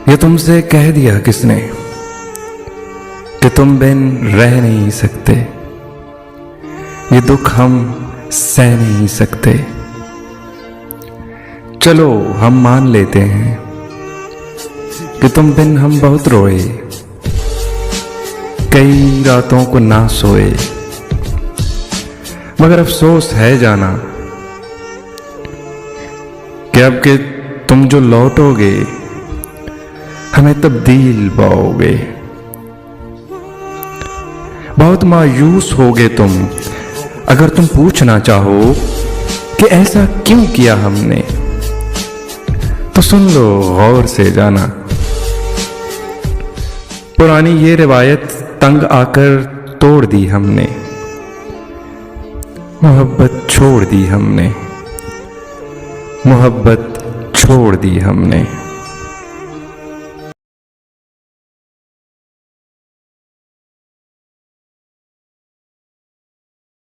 ये तुमसे कह दिया किसने कि तुम बिन रह नहीं सकते, ये दुख हम सह नहीं सकते। चलो हम मान लेते हैं कि तुम बिन हम बहुत रोए, कई रातों को ना सोए, मगर अफसोस है जाना कि अब के तुम जो लौटोगे हमें तब्दील पाओगे। बहुत मायूस होगे तुम अगर तुम पूछना चाहो कि ऐसा क्यों किया हमने, तो सुन लो गौर से जाना। पुरानी ये रिवायत तंग आकर तोड़ दी हमने, मोहब्बत छोड़ दी हमने, मोहब्बत छोड़ दी हमने।